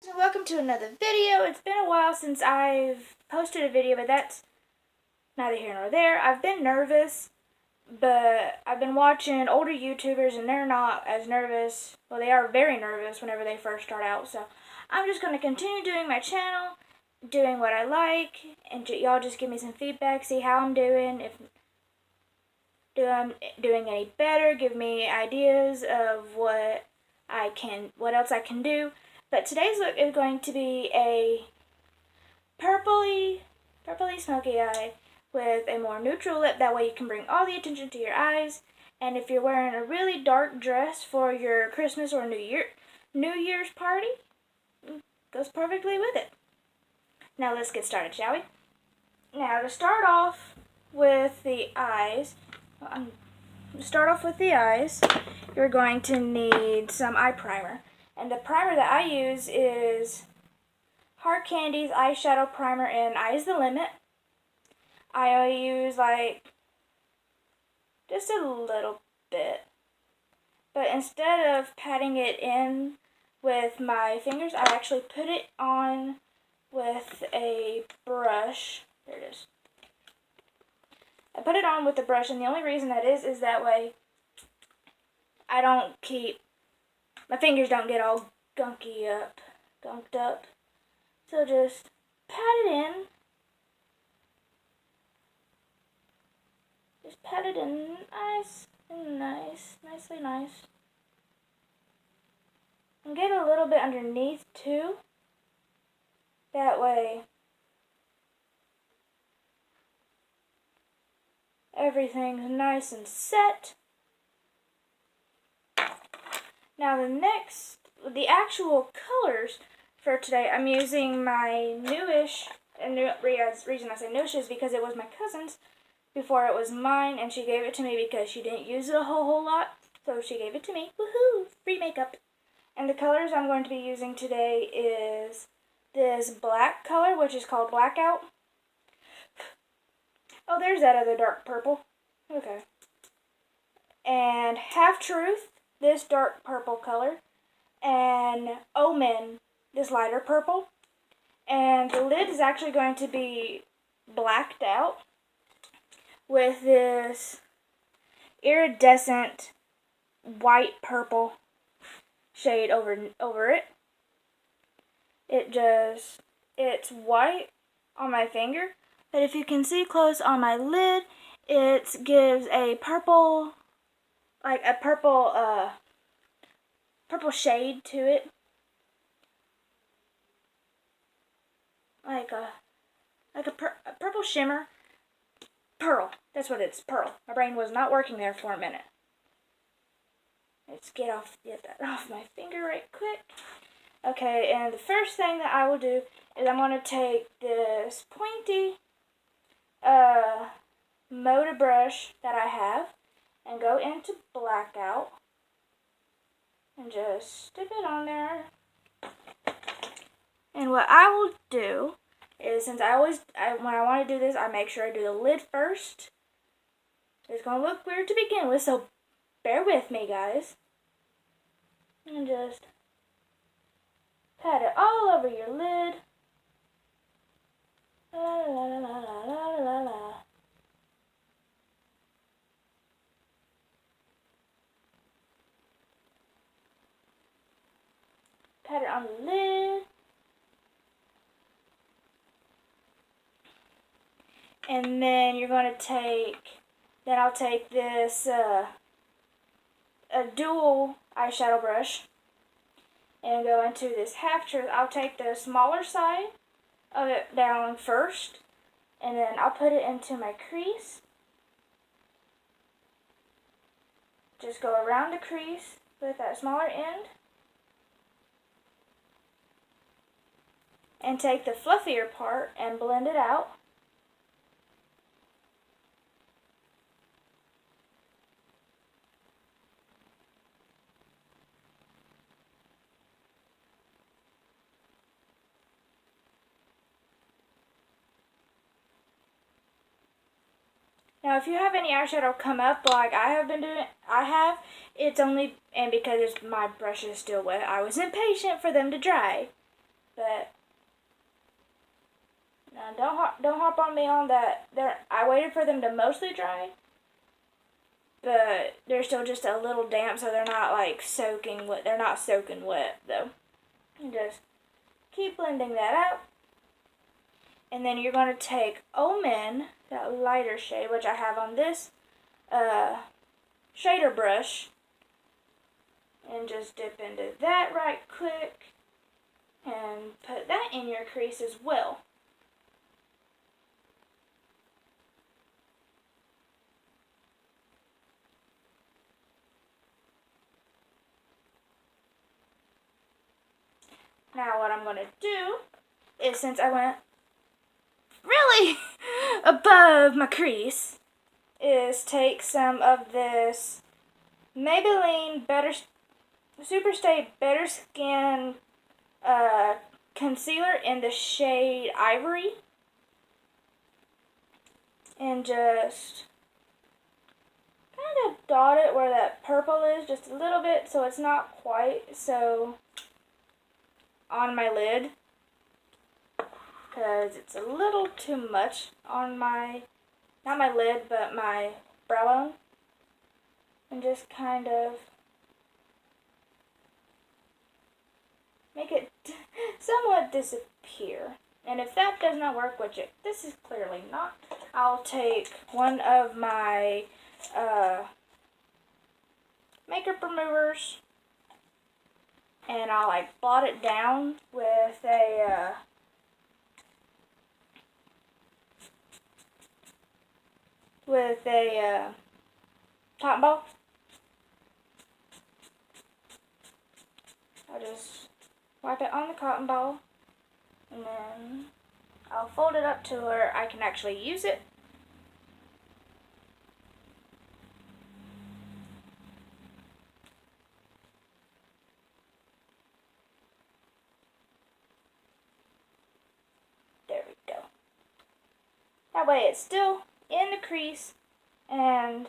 So welcome to another video. It's been a while since I've posted a video, but that's neither here nor there. I've been nervous, but I've been watching older YouTubers and they're not as nervous. Well, they are very nervous whenever they first start out. So I'm just going to continue doing my channel, doing what I like, and y'all just give me some feedback, see how I'm doing, if I'm doing any better, give me ideas of what else I can do. But today's look is going to be a purpley smoky eye with a more neutral lip. That way you can bring all the attention to your eyes. And if you're wearing a really dark dress for your Christmas or New Year's party, goes perfectly with it. Now let's get started, shall we? Now to start off with the eyes, you're going to need some eye primer. And the primer that I use is Hard Candy's eyeshadow primer in Eyes the Limit. I use just a little bit. But instead of patting it in with my fingers, I actually put it on with a brush. There it is. I put it on with the brush, and the only reason that is that way my fingers don't get all gunked up. So just pat it in. Just pat it in nicely nice. And get a little bit underneath too. That way everything's nice and set. Now the actual colors for today, I'm using my newish, and the reason I say newish is because it was my cousin's before it was mine, and she gave it to me because she didn't use it a whole lot, so she gave it to me. Woohoo! Free makeup. And the colors I'm going to be using today is this black color, which is called Blackout. Oh, there's that other dark purple. Okay. And Half Truth, this dark purple color, and Omen, this lighter purple. And the lid is actually going to be blacked out with this iridescent white purple shade over it. It's white on my finger, but if you can see close on my lid, it gives a purple shade to it, like a purple shimmer. Pearl. That's what it's. Pearl. My brain was not working there for a minute. Let's get that off my finger right quick. Okay, and the first thing that I will do is I'm going to take this pointy motor brush that I have and go into Blackout and just stick it on there. And what I will do is, since when I want to do this, I make sure I do the lid first. It's going to look weird to begin with, so bear with me, guys. And just pat it all over your lid. La la la la la la la. Pat it on the lid. And then I'll take this a dual eyeshadow brush and go into this Half Truth. I'll take the smaller side of it down first, and then I'll put it into my crease. Just go around the crease with that smaller end. And take the fluffier part and blend it out. Now, if you have any eyeshadow come up like I have been doing, it's only, and because my brush is still wet, I was impatient for them to dry. but now don't hop on me on that. I waited for them to mostly dry, but they're still just a little damp, so they're not like soaking wet. They're not soaking wet though. And just keep blending that out. And then you're going to take Omen, that lighter shade, which I have on this shader brush, and just dip into that right quick and put that in your crease as well. Now what I'm going to do is, since I went really above my crease, is take some of this Maybelline Superstay Better Skin concealer in the shade Ivory, and just kind of dot it where that purple is just a little bit, so it's not quite so on my lid, because it's a little too much on my, not my lid, but my brow bone, and just kind of make it somewhat disappear. And if that does not work, which this is clearly not, I'll take one of my makeup removers, and I'll like blot it down with a cotton ball. I'll just wipe it on the cotton ball, and then I'll fold it up to where I can actually use it. There we go. That way it's still in the crease and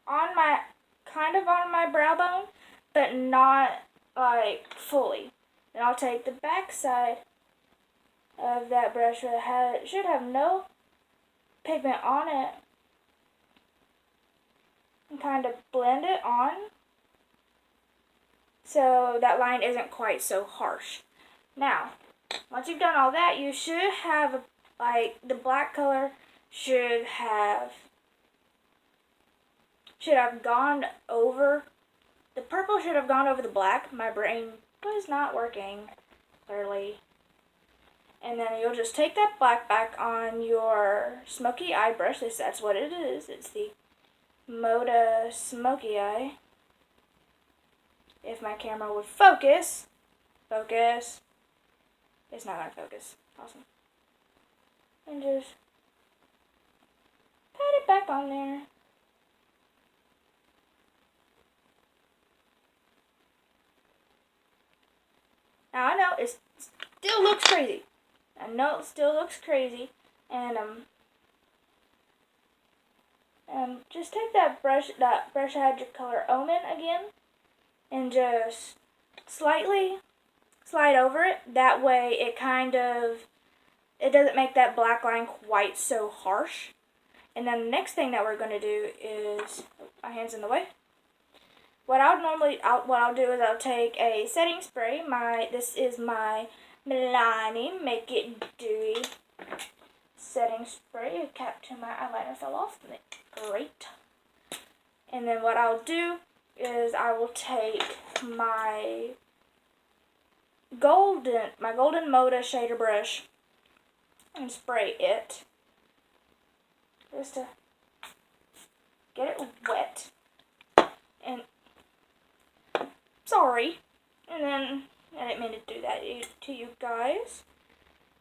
on my, kind of on my brow bone, but not like fully. And I'll take the back side of that brush that should have no pigment on it, and kind of blend it on so that line isn't quite so harsh. Now, once you've done all that, you should have, like, the black color should have gone over, the purple should have gone over the black. My brain was not working clearly. And then you'll just take that black back on your Smokey eye brush. That's what it is. It's the Moda Smokey Eye. If my camera would focus. Focus. It's not going to focus. Awesome. And just pat it back on there. Now I know it still looks crazy. I know it still looks crazy. And just take that brush that had your color Omen again, and just slightly slide over it. That way it doesn't make that black line quite so harsh. And then the next thing that we're going to do is, my hand's in the way. What I'll do is I'll take a setting spray. This is my Milani Make It Dewy setting spray. A cap to my eyeliner fell off. Great. And then what I'll do is I will take my golden Moda shader brush and spray it just to get it wet. And sorry, and then I didn't mean to do that to you guys.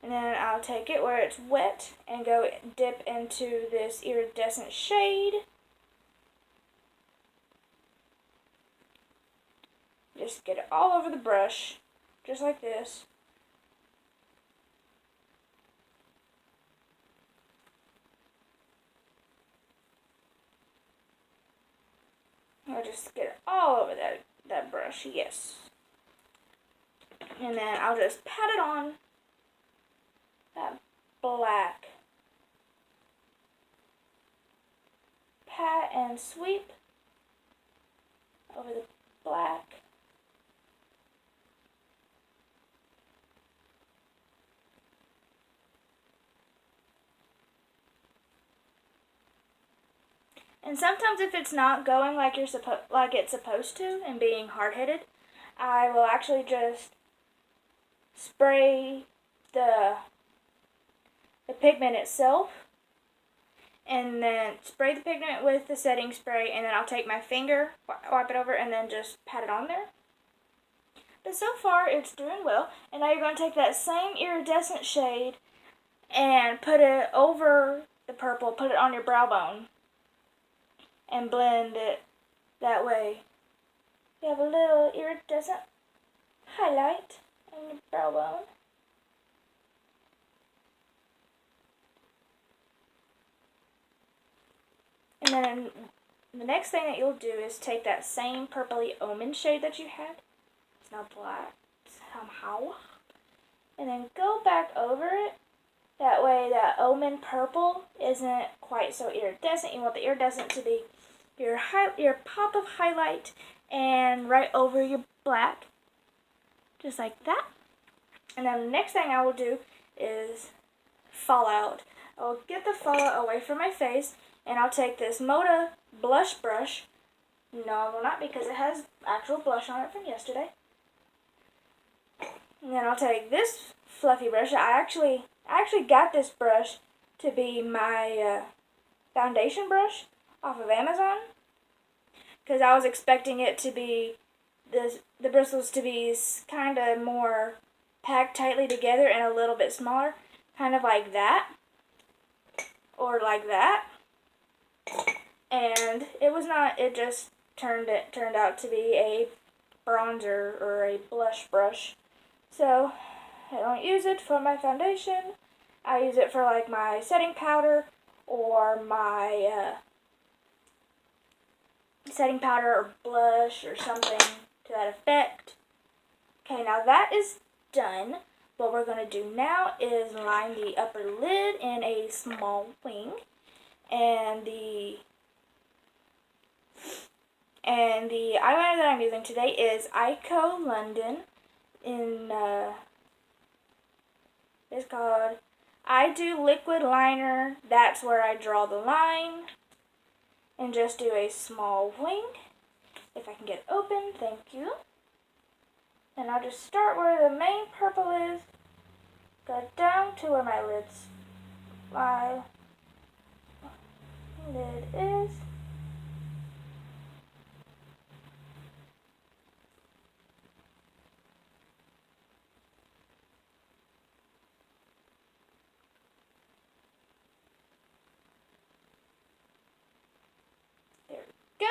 And then I'll take it where it's wet and go dip into this iridescent shade. Just get it all over the brush, just like this. I'll just get it all over that brush, yes. And then I'll just pat it on and sweep over the black. And sometimes if it's not going like it's supposed to and being hard-headed, I will actually just spray the pigment itself, and then spray the pigment with the setting spray, and then I'll take my finger, wipe it over, and then just pat it on there. But so far it's doing well. And now you're going to take that same iridescent shade and put it over the purple, put it on your brow bone, and blend it that way. You have a little iridescent highlight on your brow bone. And then the next thing that you'll do is take that same purpley almond shade that you had. It's now black somehow. And then go back over it. That way that almond purple isn't quite so iridescent. You want the iridescent to be your pop of highlight and right over your black. Just like that. And then the next thing I will do is fallout. I'll get the fallout away from my face, and I'll take this Moda blush brush. No, I will not, because it has actual blush on it from yesterday. And then I'll take this fluffy brush. I actually got this brush to be my foundation brush off of Amazon, because I was expecting it to be the bristles to be kind of more packed tightly together and a little bit smaller, kind of like that, or like that. And it was not. It just turned out to be a bronzer or a blush brush. So I don't use it for my foundation. I use it for like my setting powder or my setting powder or blush or something to that effect. Okay, now that is done. What we're going to do now is line the upper lid in a small wing, and the eyeliner that I'm using today is Ico London. It's called I Do Liquid Liner. That's where I draw the line, and just do a small wing. If I can get it open, thank you. And I'll just start where the main purple is, go down to where my lid is. There we go.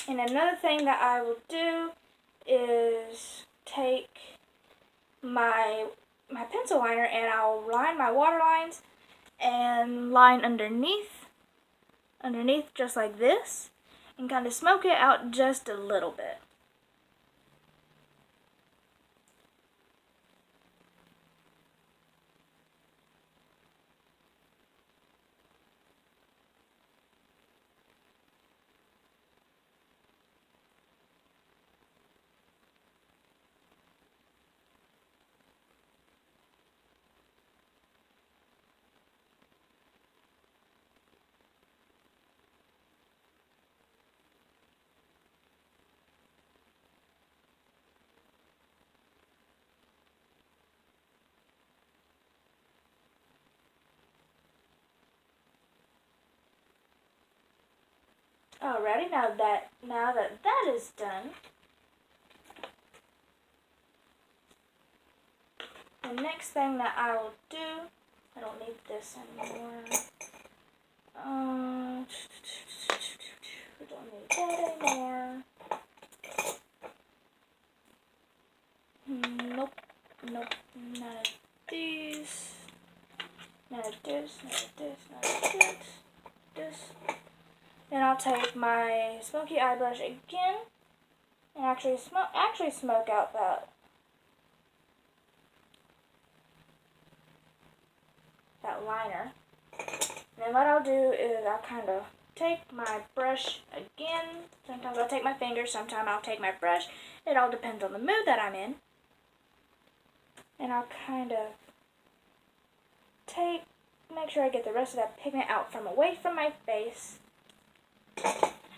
And another thing that I will do is take my pencil liner, and I'll line my water lines and line underneath just like this, and kind of smoke it out just a little bit. Alrighty, now that is done, the next thing that I will do, I don't need this anymore. We don't need that anymore. Nope, none of these. None of this, none of this, none of this. Then I'll take my smoky eye brush again and actually smoke out that liner. And then what I'll do is I'll kind of take my brush again. Sometimes I'll take my fingers, sometimes I'll take my brush. It all depends on the mood that I'm in. And I'll kind of make sure I get the rest of that pigment out from away from my face.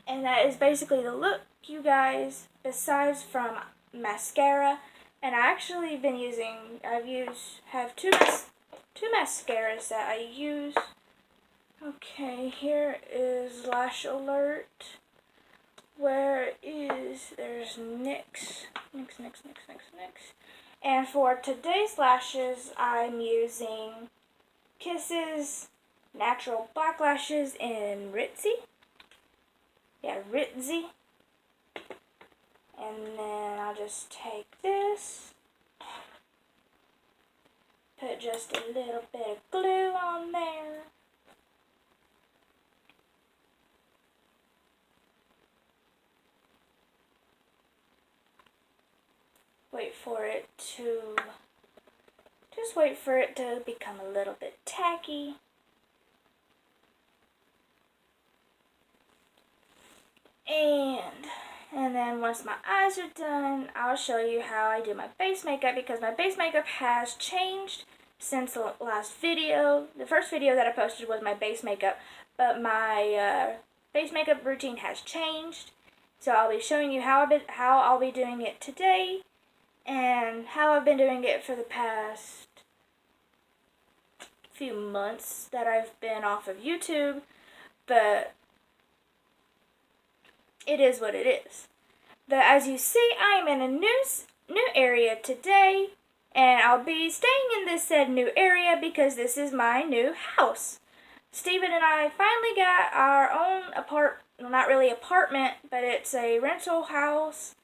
And that is basically the look, you guys, besides from mascara. And I actually been using, have two mascaras that I use. Okay, here is Lash Alert. There's NYX. And for today's lashes, I'm using Kisses Natural Black Lashes in Ritzy. Yeah, Ritzy. And then I'll just take this, put just a little bit of glue on there. Just wait for it to become a little bit tacky. And then once my eyes are done, I'll show you how I do my base makeup, because my base makeup has changed since the last video. The first video that I posted was my base makeup, but my base makeup routine has changed. So I'll be showing you how I'll be doing it today, and how I've been doing it for the past few months that I've been off of YouTube, but it is what it is. But as you see, I am in a new area today, and I'll be staying in this said new area because this is my new house. Steven and I finally got our own not really apartment, but it's a rental house,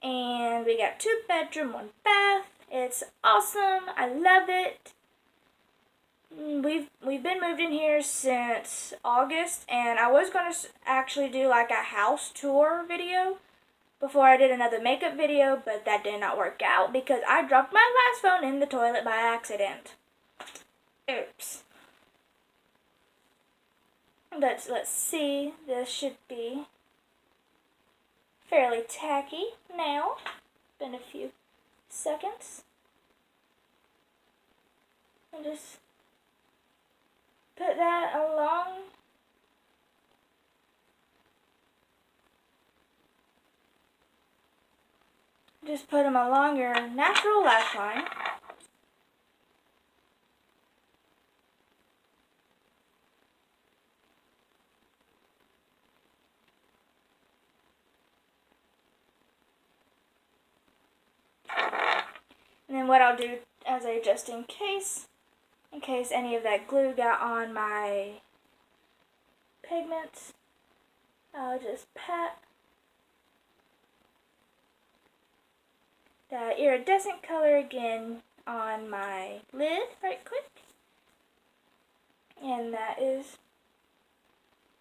and we got 2 bedroom, 1 bath. It's awesome. I love it. We've been moved in here since August, and I was going to actually do like a house tour video before I did another makeup video, but that did not work out because I dropped my last phone in the toilet by accident. Oops. But let's see, this should be fairly tacky now. Been a few seconds. And just put that along. Just put them along your natural lash line. And then what I'll do as a just in case any of that glue got on my pigments, I'll just pat that iridescent color again on my lid right quick. And that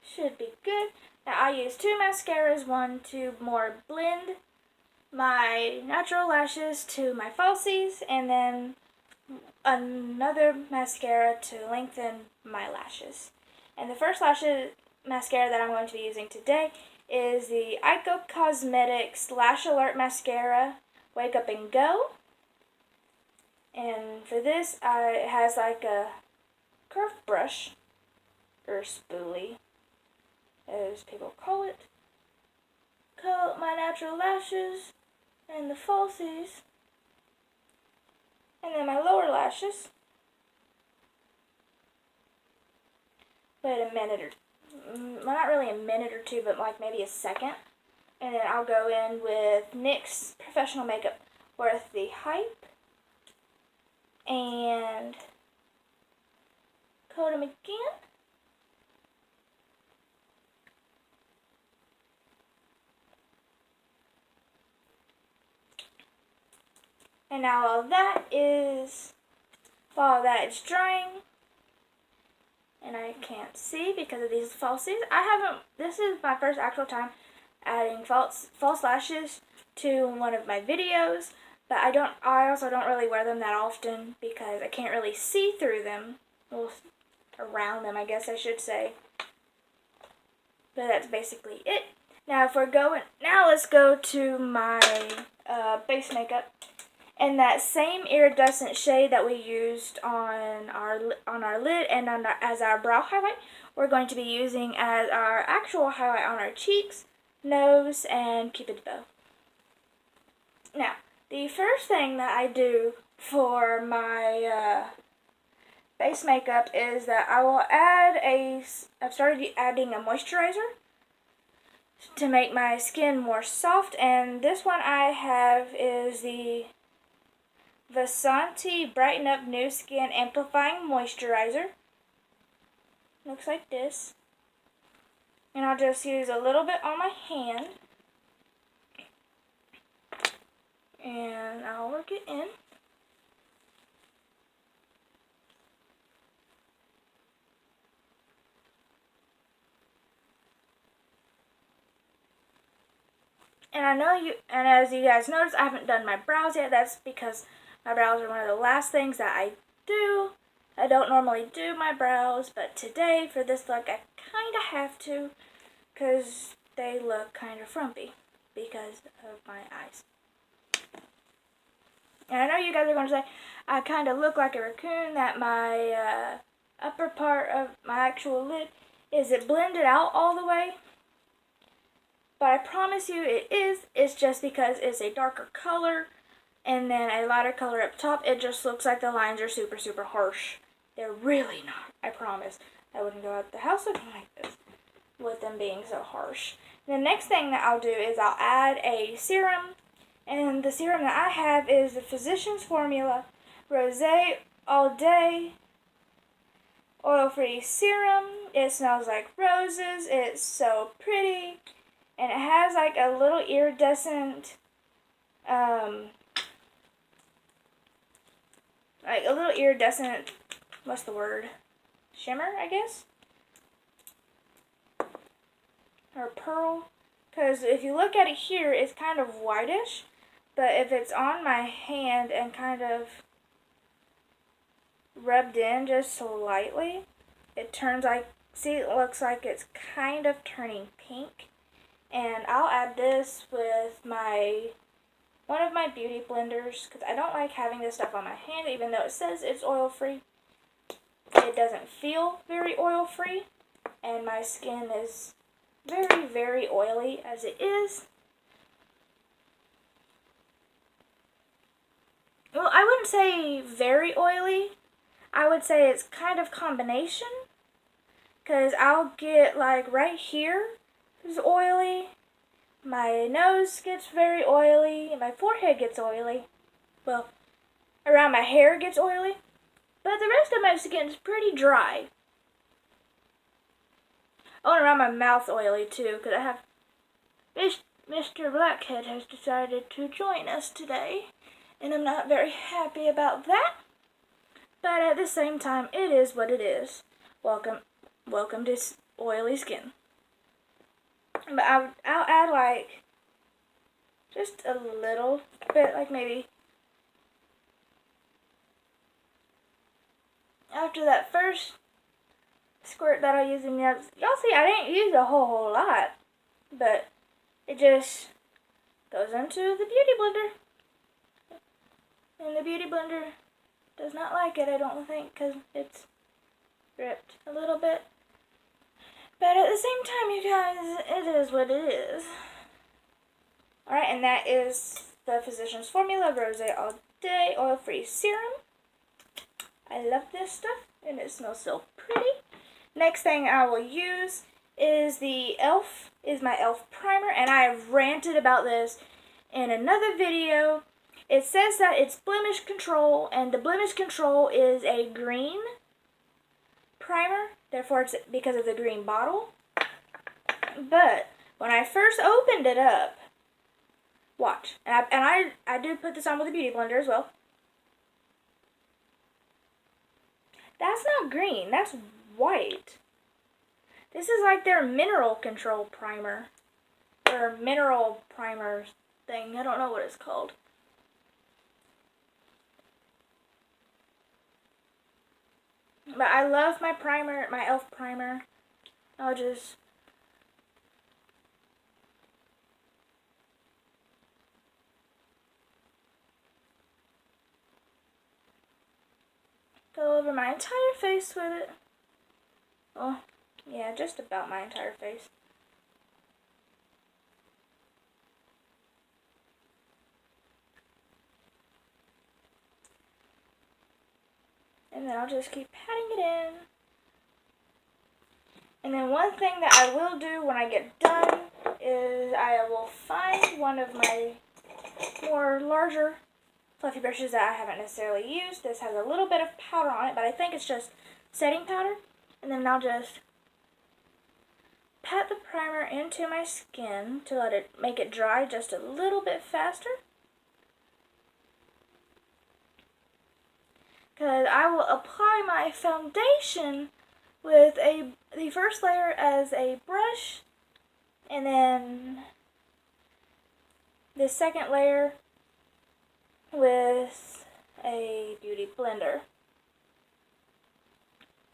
should be good. Now I use 2 mascaras, one to more blend my natural lashes to my falsies, and then another mascara to lengthen my lashes. And the first mascara that I'm going to be using today is the Ico Cosmetics Lash Alert Mascara Wake Up and Go. And for this, it has like a curved brush, or spoolie, as people call it. Curl up my natural lashes and the falsies, and then my lower lashes. Wait a minute well, not really a minute or two, but like maybe a second. And then I'll go in with NYX Professional Makeup with the Hype, and coat them again. And now while that is drying, and I can't see because of these falsies, this is my first actual time adding false lashes to one of my videos, but I also don't really wear them that often because I can't really see through them. Well, around them, I guess I should say. But that's basically it. Now let's go to my base makeup. And that same iridescent shade that we used on our lid and as our brow highlight, we're going to be using as our actual highlight on our cheeks, nose, and Cupid's bow. Now, the first thing that I do for my base makeup is that I will I've started adding a moisturizer to make my skin more soft, and this one I have is the Vasanti Brighten Up New Skin Amplifying Moisturizer. Looks like this. And I'll just use a little bit on my hand. And I'll work it in. And as you guys notice, I haven't done my brows yet. That's because my brows are one of the last things that I do. I don't normally do my brows, but today, for this look, I kind of have to, because they look kind of frumpy because of my eyes. And I know you guys are going to say, I kind of look like a raccoon, that my upper part of my actual lid, is it blended out all the way? But I promise you it is. It's just because it's a darker color and then a lighter color up top. It just looks like the lines are super, super harsh. They're really not, I promise. I wouldn't go out the house looking like this with them being so harsh. The next thing that I'll do is I'll add a serum. And the serum that I have is the Physicians Formula Rosé All Day Oil-Free Serum. It smells like roses. It's so pretty. And it has like a little iridescent, what's the word? Shimmer, I guess? Or pearl. Because if you look at it here, it's kind of whitish. But if it's on my hand and kind of rubbed in just slightly, it turns like, see, it looks like it's kind of turning pink. And I'll add this with one of my beauty blenders, because I don't like having this stuff on my hand, even though it says it's oil-free. It doesn't feel very oil-free, and my skin is very, very oily as it is. Well, I wouldn't say very oily. I would say it's kind of combination, because I'll get like right here is oily, my nose gets very oily, my forehead gets oily, well, around my hair gets oily, but the rest of my skin is pretty dry. Oh, and around my mouth oily too, because I have Mr. Blackhead has decided to join us today, and I'm not very happy about that, but at the same time, it is what it is. Welcome to oily skin. But I'll add like just a little bit, like maybe after that first squirt that I use in y'all see I didn't use a whole lot, but it just goes into the beauty blender, and the beauty blender does not like it, I don't think, because it's dripped a little bit. But at the same time, you guys, it is what it is. Alright, and that is the Physicians Formula Rosé All Day Oil-Free Serum. I love this stuff, and it smells so pretty. Next thing I will use is my e.l.f. primer, and I have ranted about this in another video. It says that it's blemish control, and the blemish control is a green primer. Therefore, it's because of the green bottle. But when I first opened it up, watch, and I do put this on with a beauty blender as well. That's not green, that's white. This is like their mineral control primer, or mineral primer thing. I don't know what it's called. But I love my primer, my e.l.f. primer. I'll just go over my entire face with it. Oh, yeah, just about my entire face. And then I'll just keep patting it in. And then one thing that I will do when I get done is I will find one of my more larger fluffy brushes that I haven't necessarily used. This has a little bit of powder on it, but I think it's just setting powder. And then I'll just pat the primer into my skin to make it dry just a little bit faster. Because I will apply my foundation with the first layer as a brush, and then the second layer with a beauty blender.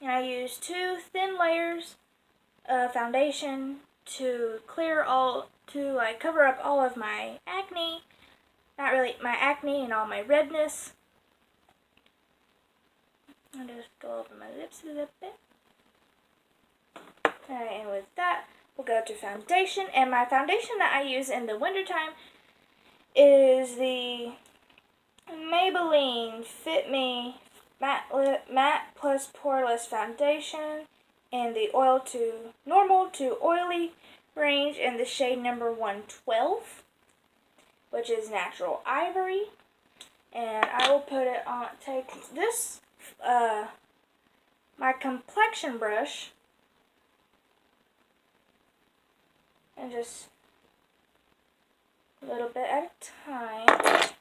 And I use 2 thin layers of foundation to cover up all of my acne. Not really my acne and all my redness. I'll just go over my lips a little bit. Alright, and with that, we'll go to foundation. And my foundation that I use in the wintertime is the Maybelline Fit Me Matte Plus Poreless Foundation in the oil to normal to oily range in the shade number 112, which is Natural Ivory. And I will put it on, take this, my complexion brush, and just a little bit at a time.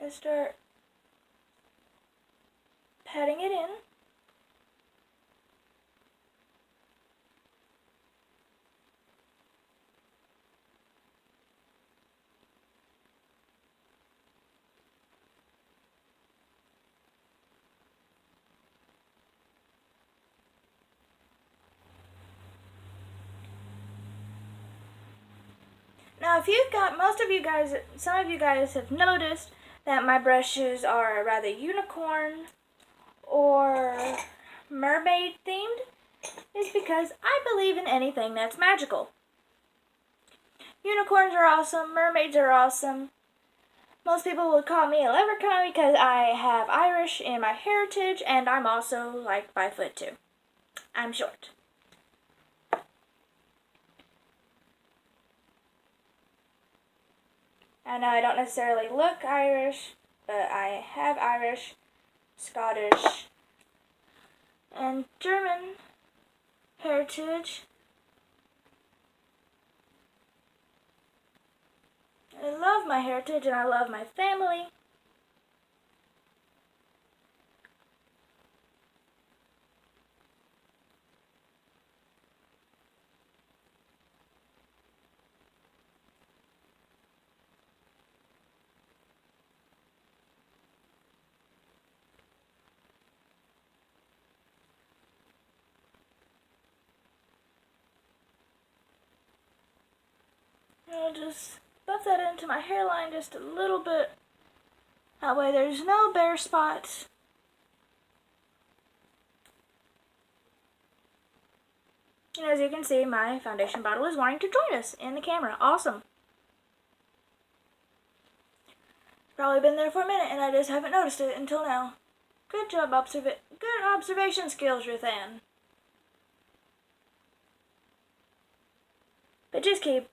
And start patting it in. Now, if you've got, some of you guys have noticed that my brushes are rather unicorn or mermaid themed, is because I believe in anything that's magical. Unicorns are awesome, mermaids are awesome. Most people would call me a leprechaun because I have Irish in my heritage, and I'm also like 5'2". I'm short. I know I don't necessarily look Irish, but I have Irish, Scottish, and German heritage. I love my heritage and I love my family. I'll just buff that into my hairline just a little bit. That way there's no bare spots. And as you can see, my foundation bottle is wanting to join us in the camera. Awesome. Probably been there for a minute and I just haven't noticed it until now. Good job, good observation skills, Ruthann. But just keep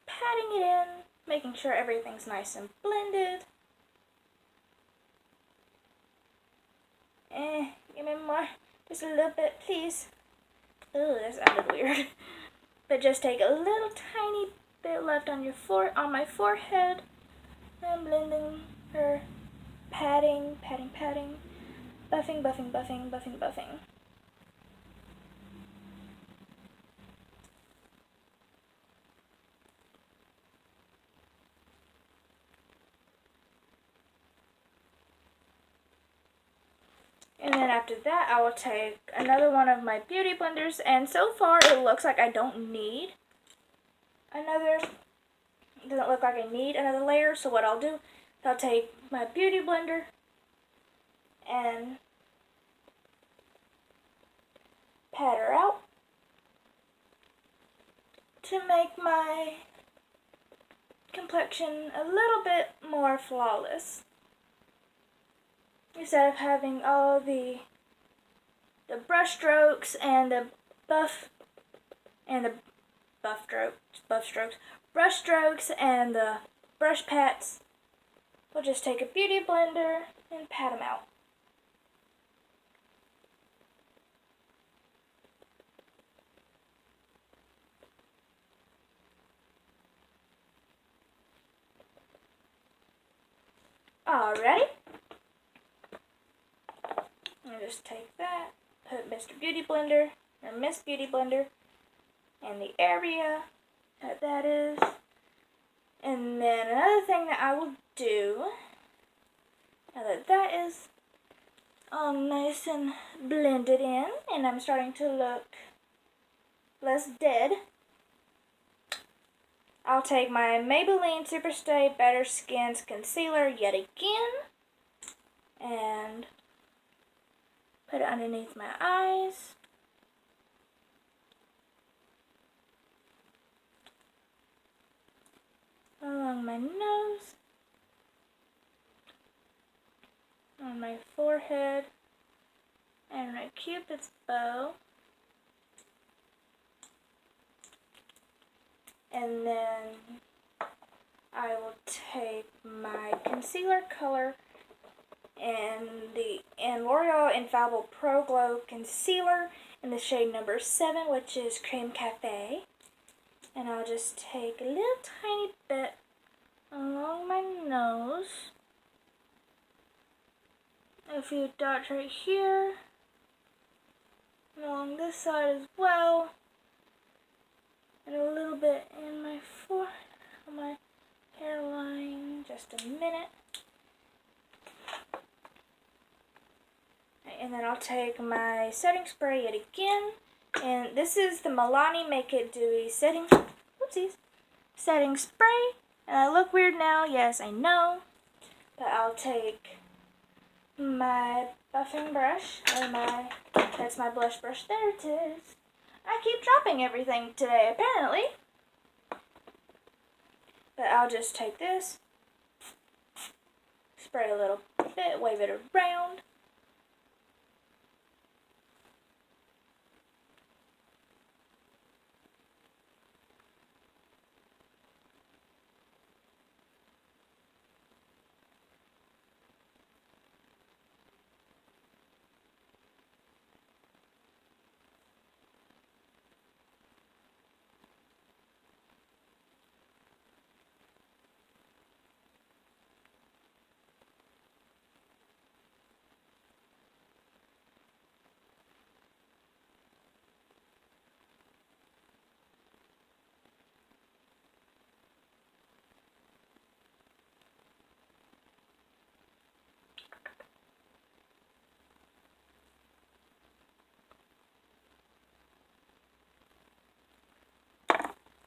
patting it in, making sure everything's nice and blended. Give me more. Just a little bit, please. Ooh, that sounded weird. But just take a little tiny bit left on my forehead. I'm blending her, patting, patting, patting, buffing, buffing, buffing, buffing, buffing. And then after that, I will take another one of my beauty blenders. And so far, it looks like I don't need another. It doesn't look like I need another layer. So what I'll do is I'll take my beauty blender and pat her out to make my complexion a little bit more flawless. Instead of having all the brush strokes and the buff strokes, brush strokes and the brush pats, we'll just take a beauty blender and pat them out. Alrighty. I'll just take that, put Mr. Beauty Blender, or Miss Beauty Blender, in the area that is. And then another thing that I will do, now that that is all nice and blended in, and I'm starting to look less dead, I'll take my Maybelline Superstay Better Skins Concealer yet again, and put it underneath my eyes. Along my nose. On my forehead. And my Cupid's bow. And then I will take my concealer color and L'Oreal Infallible Pro Glow Concealer in the shade number 7, which is Creme Cafe. And I'll just take a little tiny bit along my nose. A few dots right here. And along this side as well. And a little bit in my forehead, on my hairline. Just a minute. And then I'll take my setting spray yet again. And this is the Milani Make It Dewy setting spray. And I look weird now, yes, I know. But I'll take my buffing brush, or that's my blush brush, there it is. I keep dropping everything today, apparently. But I'll just take this, spray a little bit, wave it around.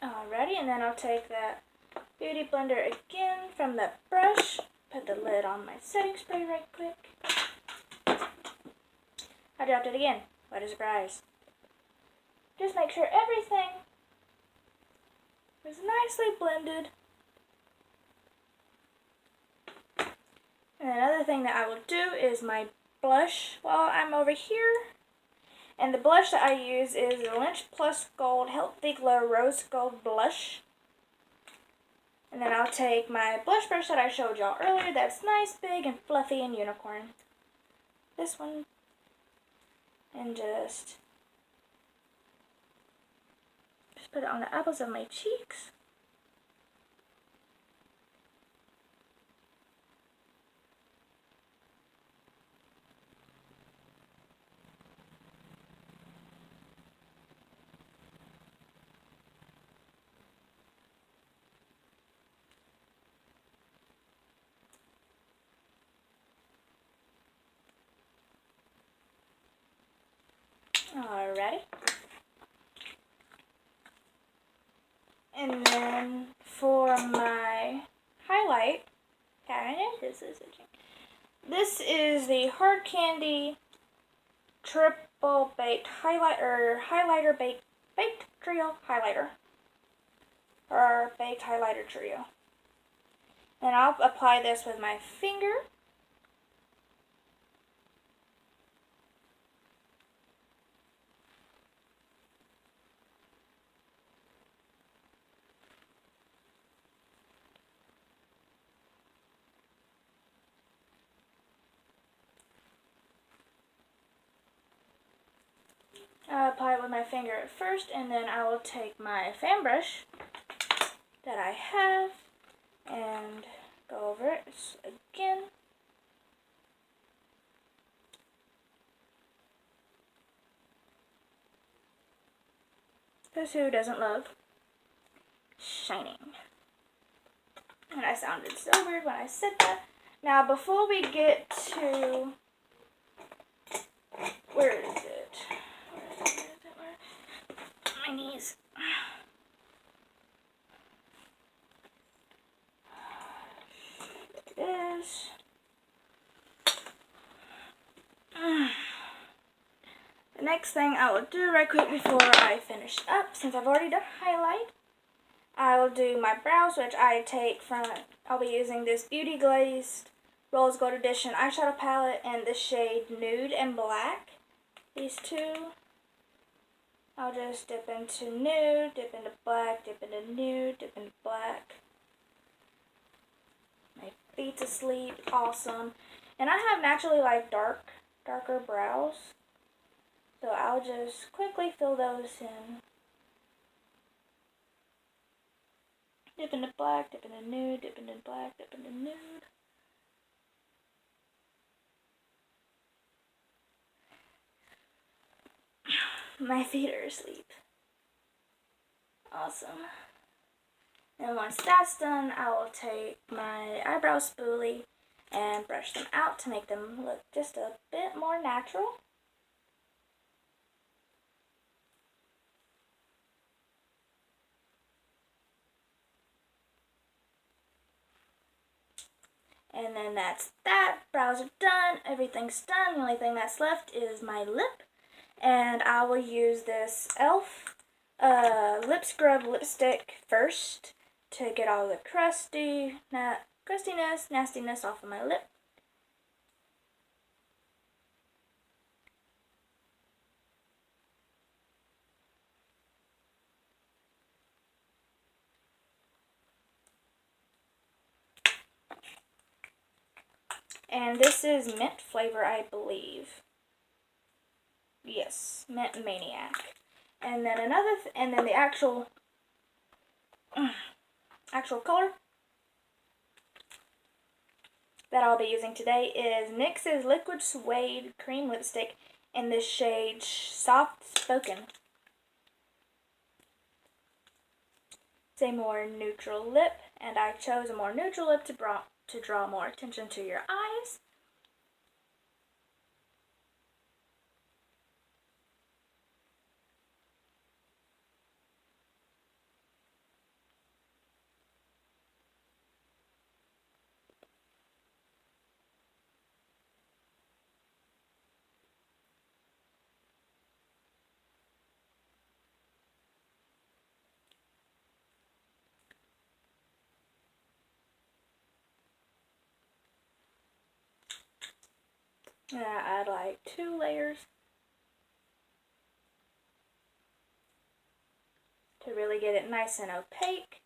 Alrighty, and then I'll take that beauty blender again from the brush, put the lid on my setting spray right quick. I dropped it again. What a surprise. Just make sure everything is nicely blended. And another thing that I will do is my blush while I'm over here. And the blush that I use is the Lynch Plus Gold Healthy Glow Rose Gold Blush. And then I'll take my blush brush that I showed y'all earlier that's nice, big, and fluffy and unicorn. This one. And just put it on the apples of my cheeks. Alrighty. And then for my highlight, this is the Hard Candy Triple Baked Highlighter Baked Trio Highlighter. Or Baked Highlighter Trio. And I'll apply this with my finger. I'll apply it with my finger at first, and then I will take my fan brush that I have and go over it again. Because who doesn't love shining? And I sounded so weird when I said that. Now, before we get to... Where is it? My knees. There it is. The next thing I will do right quick before I finish up, since I've already done highlight, I will do my brows, which I take from, I'll be using this Beauty Glazed Rose Gold Edition eyeshadow palette in the shade Nude and Black. These two. I'll just dip into nude, dip into black, dip into nude, dip into black. My feet's asleep, awesome. And I have naturally like darker brows. So I'll just quickly fill those in. Dip into black, dip into nude, dip into black, dip into nude. My feet are asleep. Awesome. And once that's done, I will take my eyebrow spoolie and brush them out to make them look just a bit more natural. And then that's that. Brows are done. Everything's done. The only thing that's left is my lip. And I will use this e.l.f. Lip Scrub lipstick first to get all the crustiness, nastiness off of my lip. And this is mint flavor, I believe. Yes, Mint Maniac. And then and then the actual color that I'll be using today is NYX's Liquid Suede Cream Lipstick in the shade Soft Spoken. It's a more neutral lip, and I chose a more neutral lip to draw more attention to your eyes. And I add like 2 layers to really get it nice and opaque.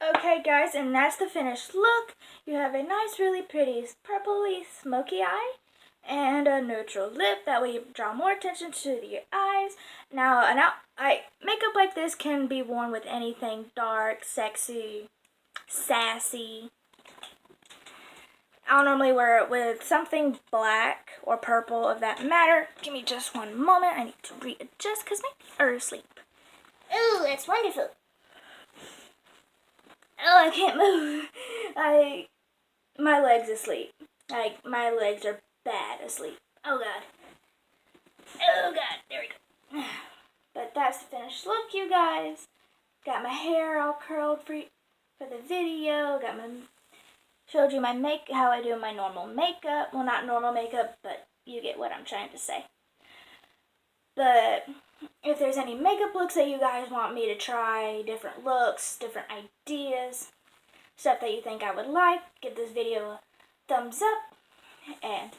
Okay guys, and that's the finished look. You have a nice, really pretty purpley smoky eye and a neutral lip. That way you draw more attention to your eyes. Now, makeup like this can be worn with anything dark, sexy, sassy. I'll normally wear it with something black or purple of that matter. Give me just one moment. I need to readjust because my feet are asleep. Ooh, that's wonderful. Oh, I can't move. My leg's asleep. Like, my legs are bad asleep. Oh, God. Oh, God. There we go. But that's the finished look, you guys. Got my hair all curled for the video. Showed you my how I do my normal makeup. Well, not normal makeup, but you get what I'm trying to say. But if there's any makeup looks that you guys want me to try, different looks, different ideas, stuff that you think I would like, give this video a thumbs up. And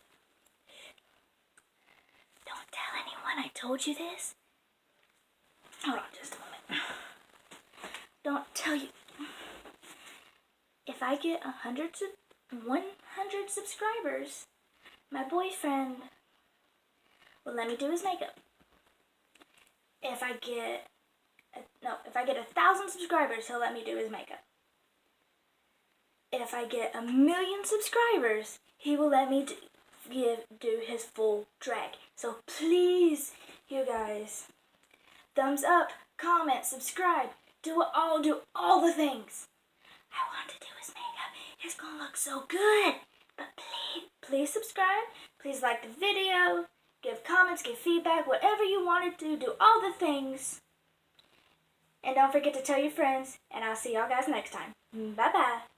don't tell anyone I told you this. Hold on just a moment. Don't tell you. If I get 100 subscribers, my boyfriend will let me do his makeup. If I get 1,000 subscribers, he'll let me do his makeup. If I get 1,000,000 subscribers, he will let me do his full drag. So please, you guys, thumbs up, comment, subscribe, do all the things. I want to do his makeup. It's gonna look so good. But please subscribe. Please like the video. Give comments, give feedback, whatever you want to do all the things. And don't forget to tell your friends, and I'll see y'all guys next time. Bye-bye.